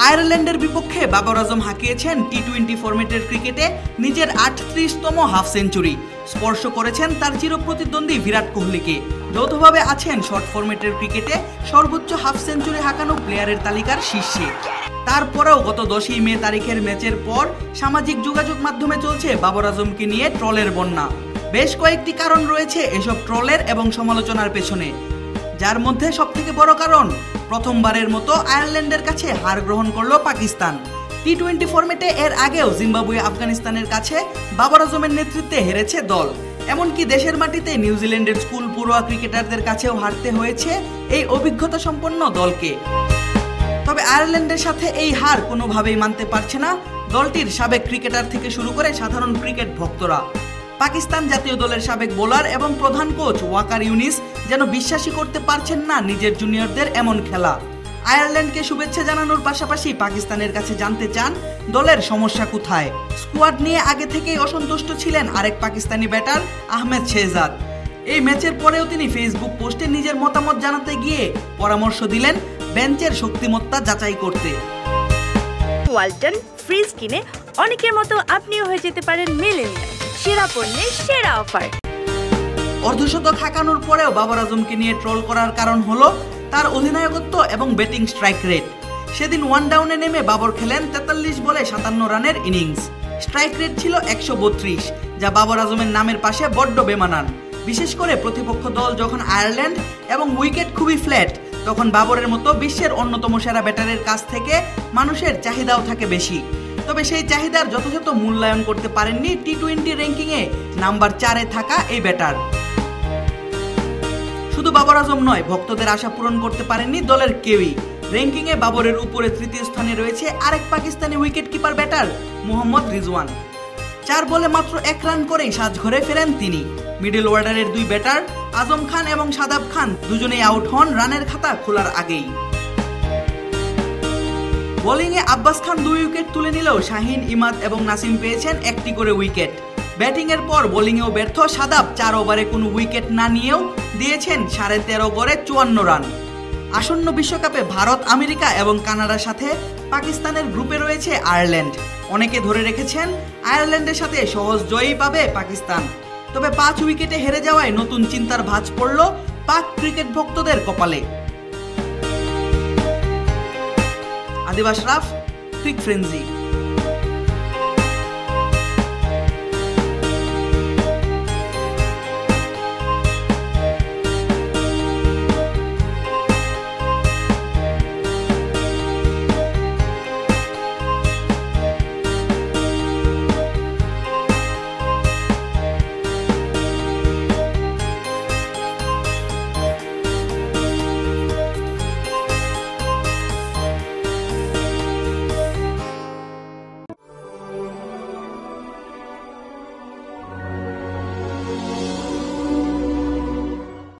আয়ারল্যান্ডের বিপক্ষে বাবর আজম হাঁকিয়েছেন টি-20 ফরম্যাটের ক্রিকেটে নিজের 38তম হাফ সেঞ্চুরি, স্পর্শ করেছেন তার চিরপ্রতিদ্বন্দ্বী বিরাট কোহলিকে। যৌথভাবে আছেন শর্ট ফরম্যাটের ক্রিকেটে সর্বোচ্চ হাফ সেঞ্চুরি হাঁকানো প্লেয়ারের তালিকার শীর্ষে। তারপরেও গত 10ই মে তারিখের ম্যাচের পর সামাজিক যোগাযোগ মাধ্যমে চলছে বাবর আজমকে নিয়ে ট্রলের বন্যা। বেশ কয়েকটি কারণ রয়েছে এসব ট্রলের এবং সমালোচনার পেছনে, যার মধ্যে সবথেকে বড় কারণ প্রথমবারের মতো আয়ারল্যান্ডের কাছে হার গ্রহণ করল পাকিস্তান। টি-20 ফরম্যাটে এর আগেও জিম্বাবুয়ে আফগানিস্তানের কাছে বাবর আজমের নেতৃত্বে হেরেছে দল। এমনকি দেশের মাটিতে নিউজিল্যান্ডের স্কুল পড়ুয়া ক্রিকেটারদের কাছেও হারতে হয়েছে এই অভিজ্ঞতা সম্পন্ন দলকে। তবে আয়ারল্যান্ডের সাথে এই হার কোনোভাবেই মানতে পারছে না দলটির সাবেক ক্রিকেটার থেকে শুরু করে সাধারণ ক্রিকেট ভক্তরা। পাকিস্তান জাতীয় দলের সাবেক বোলার এবং প্রধান কোচ ওয়াকার ইউনিস যেন বিশ্বাসই করতে পারছেন না নিজের জুনিয়রদের এমন খেলা। আয়ারল্যান্ডকে শুভেচ্ছা জানানোর পাশাপাশি পাকিস্তানের কাছে জানতে চান দলের সমস্যা কোথায়। স্কোয়াড নিয়ে আগে থেকেই অসন্তুষ্ট ছিলেন আরেক পাকিস্তানি ব্যাটার আহমেদ শেহজাদ। এই ম্যাচের পরেও তিনি ফেসবুক পোস্টে নিজের মতামত জানাতে গিয়ে পরামর্শ দিলেন বেঞ্চের শক্তিমত্তা যাচাই করতে। ওয়ালটন ফ্রিজ কিনে অনেকের মতো আপনিও হয়ে যেতে পারেন মিলেনিয়াল, সেরা পণ্যের সেরা অফার। অর্ধশতক হাঁকানোর পরেও বাবর আজমকে নিয়ে ট্রল করার কারণ হলো তার অধিনায়কত্ব এবং ব্যাটিং স্ট্রাইক রেট। সেদিন ওয়ান ডাউনে নেমে বাবর খেলেন 43 বলে 57 রানের ইনিংস। স্ট্রাইক রেট ছিল 132, যা বাবর আজমের নামের পাশে বড্ড বেমানান। বিশেষ করে প্রতিপক্ষ দল যখন আয়ারল্যান্ড এবং উইকেট খুবই ফ্ল্যাট, তখন বাবরের মতো বিশ্বের অন্যতম সেরা ব্যাটারের কাছ থেকে মানুষের চাহিদাও থাকে বেশি। তবে সেই চাহিদার যথাযথ মূল্যায়ন করতে পারেননি টি-20 র্যাঙ্কিংয়ে নাম্বার 4-এ থাকা এই ব্যাটার। শুধু বাবর আজম নয়, ভক্তদের আশা পূরণ করতে পারেননি দলের কেউই। র্যাঙ্কিংয়ে বাবরের উপরে তৃতীয় স্থানে রয়েছে আরেক Pakistani wicket keeper batter Mohammad Rizwan. 4 বলে মাত্র 1 রান করেই সাজঘরে ফেরেন তিনি। মিডল অর্ডারের 2 ব্যাটার আজম খান এবং শাদাব খান দুজনেই আউট হন রানের খাতা খোলার আগেই। বোলিংয়ে আব্বাস খান 2 উইকেট তুলে নিলেও শাহিন, ইমাদ এবং নাসিম পেয়েছেন 1টি করে উইকেট। ব্যাটিংয়ের পর বোলিংয়েও ব্যর্থ শাদাব 4 ওভারে কোনো উইকেট না নিয়েও দিয়েছেন 13.5 গড়ে 54 রান। আসন্ন বিশ্বকাপে ভারত, আমেরিকা এবং কানাডার সাথে পাকিস্তানের গ্রুপে রয়েছে আয়ারল্যান্ড। অনেকে ধরে রেখেছেন আয়ারল্যান্ডের সাথে সহজ জয়ই পাবে পাকিস্তান। তবে 5 উইকেটে হেরে যাওয়ায় নতুন চিন্তার ভাঁজ পড়ল পাক ক্রিকেট ভক্তদের কপালে। আদিব আশরাফ, ক্রিক ফ্রেন্জি।